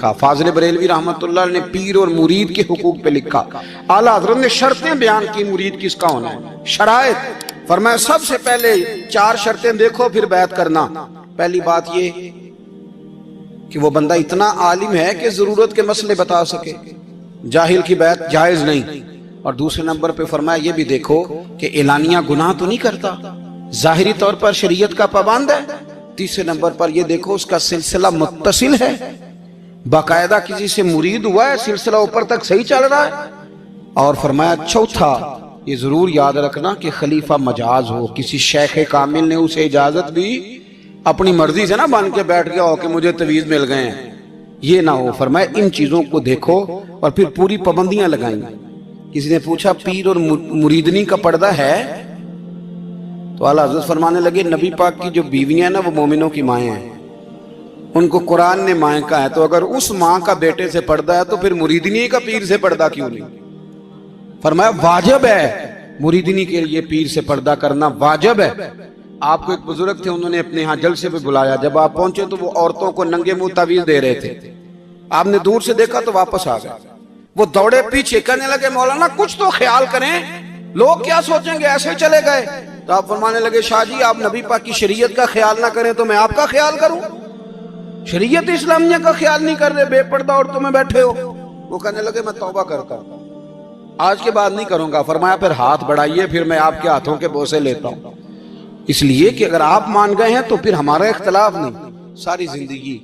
لکھا, فاضل بریلوی رحمۃ اللہ نے پیر اور مرید کے حقوق پہ لکھا, اعلیٰ حضرت نے شرطیں بیان کی مرید کس کا ہونا ہے, شرائط. فرمایا سب سے پہلے 4 شرطیں دیکھو پھر بیعت کرنا. پہلی بات یہ کہ وہ بندہ اتنا عالم ہے کہ ضرورت کے مسئلے بتا سکے, جاہل کی بیعت جائز نہیں. اور دوسرے نمبر پہ فرمایا یہ بھی دیکھو کہ اعلانیہ گناہ تو نہیں کرتا, ظاہری طور پر شریعت کا پابند ہے. تیسرے نمبر پر یہ دیکھو اس کا سلسلہ متصل ہے, باقاعدہ کسی سے مرید ہوا ہے, سلسلہ اوپر تک صحیح چل رہا ہے. اور فرمایا چوتھا یہ ضرور یاد رکھنا کہ خلیفہ مجاز ہو, کسی شیخ کامل نے اسے اجازت بھی اپنی مرضی سے نہ بن کے بیٹھ گیا ہو کہ مجھے تویز مل گئے ہیں, یہ نہ ہو. فرمایا ان چیزوں کو دیکھو اور پھر پوری پابندیاں لگائیں. کسی نے پوچھا پیر اور مریدنی کا پردہ ہے, تو اعلیٰ حضرت فرمانے لگے نبی پاک کی جو بیویاں ہیں نا وہ مومنوں کی مائیں ہیں, ان کو قرآن نے مائیں کہا ہے, تو اگر اس ماں کا بیٹے سے پردہ ہے تو پھر مریدنی کا پیر سے پردہ کیوں نہیں. فرمایا واجب ہے مریدنی کے لیے پیر سے پردہ کرنا, واجب ہے. آپ کو ایک بزرگ تھے, انہوں نے اپنے ہاں جلسے پہ بلایا, جب آپ پہنچے تو وہ عورتوں کو ننگے منہ تعویذ دے رہے تھے. آپ نے دور سے دیکھا تو واپس آ گئے. وہ دوڑے پیچھے, کہنے لگے مولانا کچھ تو خیال کریں, لوگ کیا سوچیں گے, ایسے چلے گئے. تو آپ فرمانے لگے شاہ جی آپ نبی پاک کی شریعت کا خیال نہ کریں تو میں آپ کا خیال کروں, شریعت اسلامیہ کا خیال نہیں کر رہے, بے پردہ عورتوں میں بیٹھے ہو. وہ کہنے لگے میں توبہ کرتا ہوں, آج کے بعد نہیں کروں گا. فرمایا پھر ہاتھ بڑھائیے, پھر میں آپ کے ہاتھوں کے بوسے لیتا ہوں. اس لیے کہ اگر آپ مان گئے ہیں تو پھر ہمارا اختلاف نہیں. ساری زندگی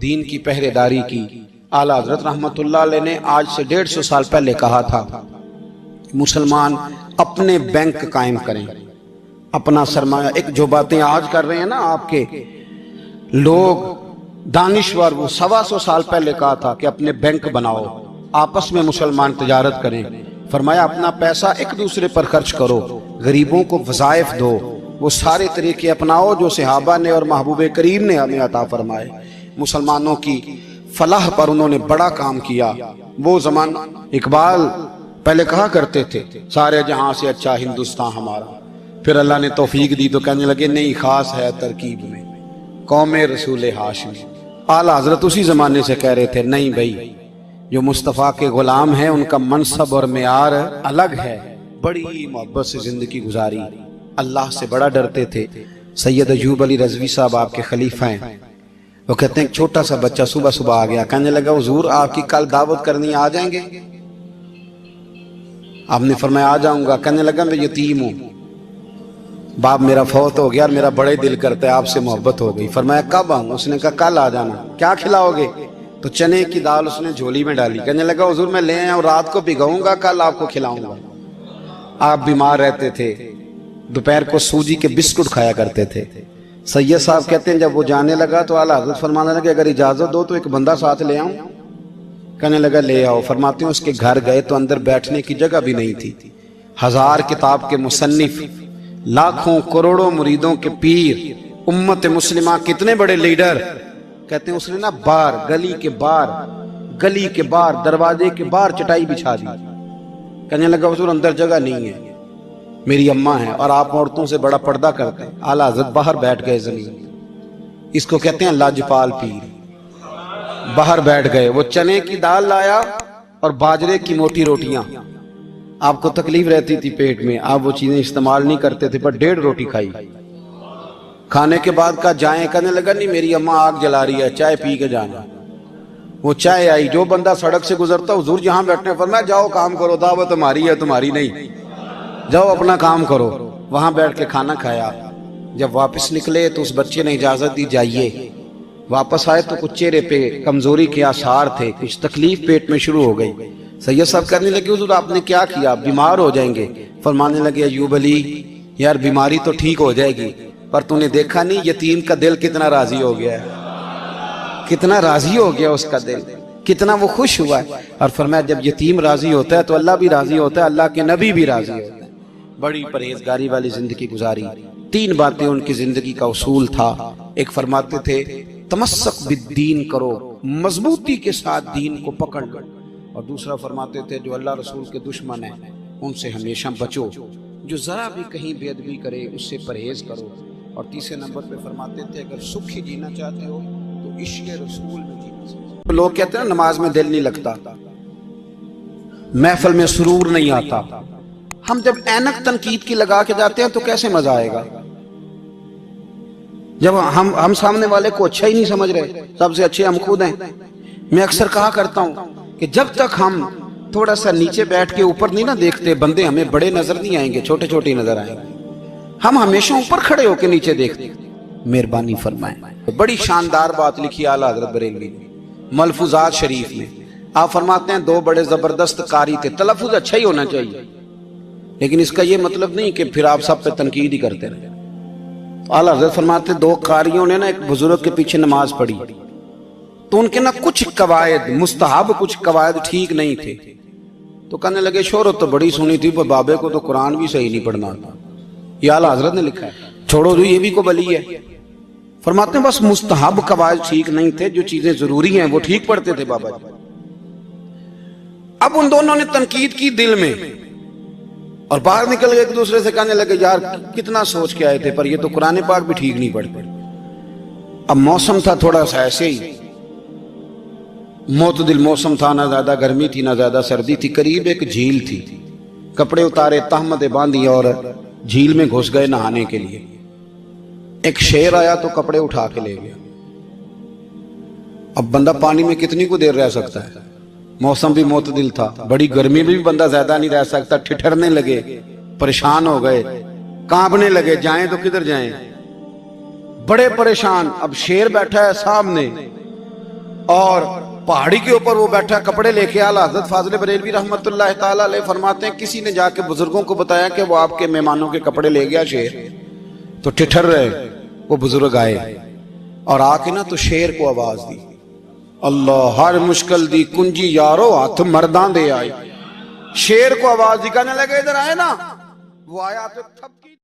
دین کی پہرے داری کی. اعلیٰ حضرت رحمت اللہ علیہ نے آج سے 150 سال پہلے کہا تھا مسلمان اپنے بینک قائم کریں, اپنا سرمایہ. ایک جو باتیں آج کر رہے ہیں نا آپ کے لوگ دانشور, وہ 125 سال پہلے کہا تھا کہ اپنے بینک بناؤ, آپس میں مسلمان تجارت کریں. فرمایا اپنا پیسہ ایک دوسرے پر خرچ کرو, غریبوں کو وظائف دو, وہ سارے طریقے اپناؤ جو صحابہ نے اور محبوب کریم نے ہمیں عطا فرمائے. مسلمانوں کی فلاح پر انہوں نے بڑا کام کیا. وہ زمانہ اقبال پہلے کہا کرتے تھے سارے جہاں سے اچھا ہندوستان ہمارا, پھر اللہ نے توفیق دی تو کہنے لگے نہیں خاص ہے ترکیب میں قوم رسول ہاشمی. اعلیٰ حضرت اسی زمانے سے کہہ رہے تھے نہیں بھائی جو مصطفیٰ کے غلام ہیں ان کا منصب اور معیار الگ ہے, بڑی محبت سے زندگی گزاری, اللہ سے بڑا ڈرتے تھے. سید ایوب علی رضوی صاحب آپ کے خلیفہ ہیں, وہ کہتے ہیں ایک چھوٹا سا بچہ صبح صبح آ گیا, کہنے لگا حضور آپ کی کل دعوت کرنی, آ جائیں گے؟ آپ نے فرمایا آ جاؤں گا. کہنے لگا میں یتیم ہوں, باپ میرا فوت ہو گیا اور میرا بڑے دل کرتا ہے آپ سے محبت ہو گئی. فرمایا کب آؤں؟ اس نے کہا کل آ جانا. کیا کھلاؤ گے؟ تو چنے کی دال اس نے جھولی میں ڈالی. کہنے لگا حضور میں لے آیا ہوں, رات کو بھگاؤں گا, کل آپ کو کھلاؤں گا. آپ بیمار رہتے تھے, دوپہر کو سوجی کے بسکٹ کھایا کرتے تھے. سید صاحب کہتے ہیں جب وہ جانے لگا تو اعلیٰ حضرت فرمانے لگے اگر اجازت دو تو ایک بندہ ساتھ لے آؤں. کہنے لگا لے آؤ. فرماتے ہیں اس کے گھر گئے تو اندر بیٹھنے کی جگہ بھی نہیں تھی. 1000 کتاب کے مصنف, لاکھوں کروڑوں مریدوں کے پیر, امت مسلمہ کتنے بڑے لیڈر. کہتے ہیں اس نے نا باہر گلی کے باہر دروازے کے باہر چٹائی بچھا دی. کہنے لگا حضور اندر جگہ نہیں ہے, میری اماں ہیں اور آپ عورتوں سے بڑا پردہ کرتے ہیں. اعلیٰ حضرت باہر بیٹھ گئے زمین, اس کو کہتے ہیں لاجپال پیر. باہر بیٹھ گئے, وہ چنے کی دال لایا اور باجرے کی موٹی روٹیاں. آپ کو تکلیف رہتی تھی پیٹ میں, آپ وہ چیزیں استعمال نہیں کرتے تھے, پر 1.5 روٹی کھائی. کھانے کے بعد کہا جائیں. کہنے لگا نہیں میری اماں آگ جلا رہی ہے, چائے پی کے جانا. وہ چائے آئی, جو بندہ سڑک سے گزرتا حضور جہاں بیٹھنے, فرمایا جاؤ کام کرو, دعوت ہماری ہے تمہاری نہیں, جاؤ اپنا کام کرو. وہاں بیٹھ کے کھانا کھایا. جب واپس نکلے تو اس بچے نے اجازت دی جائیے. واپس آئے تو کچھ چہرے پہ کمزوری کے آثار تھے, کچھ تکلیف پیٹ میں شروع ہو گئی. سید صاحب کہنے لگے حضور آپ نے کیا کیا, بیمار ہو جائیں گے. فرمانے لگے ایوب علی یار بیماری تو ٹھیک ہو جائے گی, پر تو نے دیکھا نہیں یتیم کا دل کتنا راضی ہو گیا ہے, کتنا راضی ہو گیا اس کا دل, کتنا وہ خوش ہوا ہے. اور فرمایا جب یتیم راضی ہوتا ہے تو اللہ بھی راضی ہوتا ہے, اللہ کے نبی بھی راضی ہوتا ہے. بڑی پرہیزگاری والی زندگی گزاری. 3 باتیں ان کی زندگی کا اصول تھا. ایک فرماتے تھے تمسک بالدین کرو, مضبوطی کے ساتھ دین کو پکڑ لو. اور دوسرا فرماتے تھے جو اللہ رسول کے دشمن ہیں ان سے ہمیشہ بچو, جو ذرا بھی کہیں بے ادبی کرے اس سے پرہیز کرو. اور تیسرے نمبر پہ فرماتے تھے اگر سکھی جینا چاہتے ہو تو عشق رسول میں جینا. لوگ کہتے ہیں نماز میں دل نہیں لگتا، محفل میں سرور نہیں آتا، ہم جب اینک تنقید کی لگا کے جاتے ہیں تو کیسے مزہ آئے گا؟ جب ہم سامنے والے کو اچھا ہی نہیں سمجھ رہے، سب سے اچھے ہم خود ہیں۔ میں اکثر کہا کرتا ہوں کہ جب تک ہم تھوڑا سا نیچے بیٹھ کے اوپر نہیں نہ دیکھتے، بندے ہمیں بڑے نظر نہیں آئیں گے، چھوٹے چھوٹے نظر آئیں گے۔ ہم ہمیشہ اوپر کھڑے ہو کے نیچے دیکھتے۔ مہربانی فرمائیں۔ بڑی شاندار بات لکھی اعلیٰ حضرت بریلوی نے ملفوظات شریف میں۔ آپ فرماتے ہیں دو بڑے زبردست قاری تھے، تلفظ اچھا ہی ہونا چاہیے، لیکن اس کا یہ مطلب نہیں کہ پھر آپ سب پہ تنقید ہی کرتے رہے۔ اعلیٰ حضرت فرماتے دو قاریوں نے نا ایک بزرگ کے پیچھے نماز پڑھی، تو ان کے نا کچھ قواعد مستحب، کچھ قواعد ٹھیک نہیں تھے، تو کہنے لگے شہرت تو بڑی سنی تھی، پر بابے کو تو قرآن بھی صحیح نہیں پڑھنا تھا۔ یہ اعلیٰ حضرت نے لکھا ہے، چھوڑو جو یہ بھی کو بلی ہے۔ فرماتے ہیں بس مستحب قواعد ٹھیک نہیں تھے، جو چیزیں ضروری ہیں وہ ٹھیک پڑھتے تھے بابا جی۔ اب ان دونوں نے تنقید کی دل میں، اور باہر نکل گئے ایک دوسرے سے کہنے لگے یار کتنا سوچ کے آئے تھے، پر یہ تو قرآن پاک بھی ٹھیک نہیں پڑھتے۔ اب موسم تھا تھوڑا سا ایسے ہی معتدل موسم تھا، نہ زیادہ گرمی تھی نہ زیادہ سردی تھی، قریب ایک جھیل تھی، کپڑے اتارے، تہمتیں باندھی اور جھیل میں گھس گئے نہانے کے لیے۔ ایک شیر آیا تو کپڑے اٹھا کے لے گیا۔ اب بندہ پانی میں کتنی کو دیر رہ سکتا ہے؟ موسم بھی معتدل تھا، بڑی گرمی میں بھی بندہ زیادہ نہیں رہ سکتا، ٹھٹھرنے لگے، پریشان ہو گئے، کانپنے لگے، جائیں تو کدھر جائیں، بڑے پریشان۔ اب شیر بیٹھا ہے سامنے اور پہاڑی کے اوپر وہ بیٹھا، کپڑے لے کے اعلیٰ حضرت فاضل بریلوی رحمت اللہ تعالیٰ علیہ فرماتے ہیں کسی نے جا کے بزرگوں کو بتایا کہ وہ آپ کے مہمانوں کے کپڑے لے گیا شیر، تو ٹھٹھر رہے۔ وہ بزرگ آئے اور آ کے نا تو شیر کو آواز دی، اللہ ہر مشکل دی کنجی یارو ہاتھ مرداں دے آئے۔ شیر کو آواز دی، کہنے لگے ادھر آئے نا، وہ آیا تو تھپکی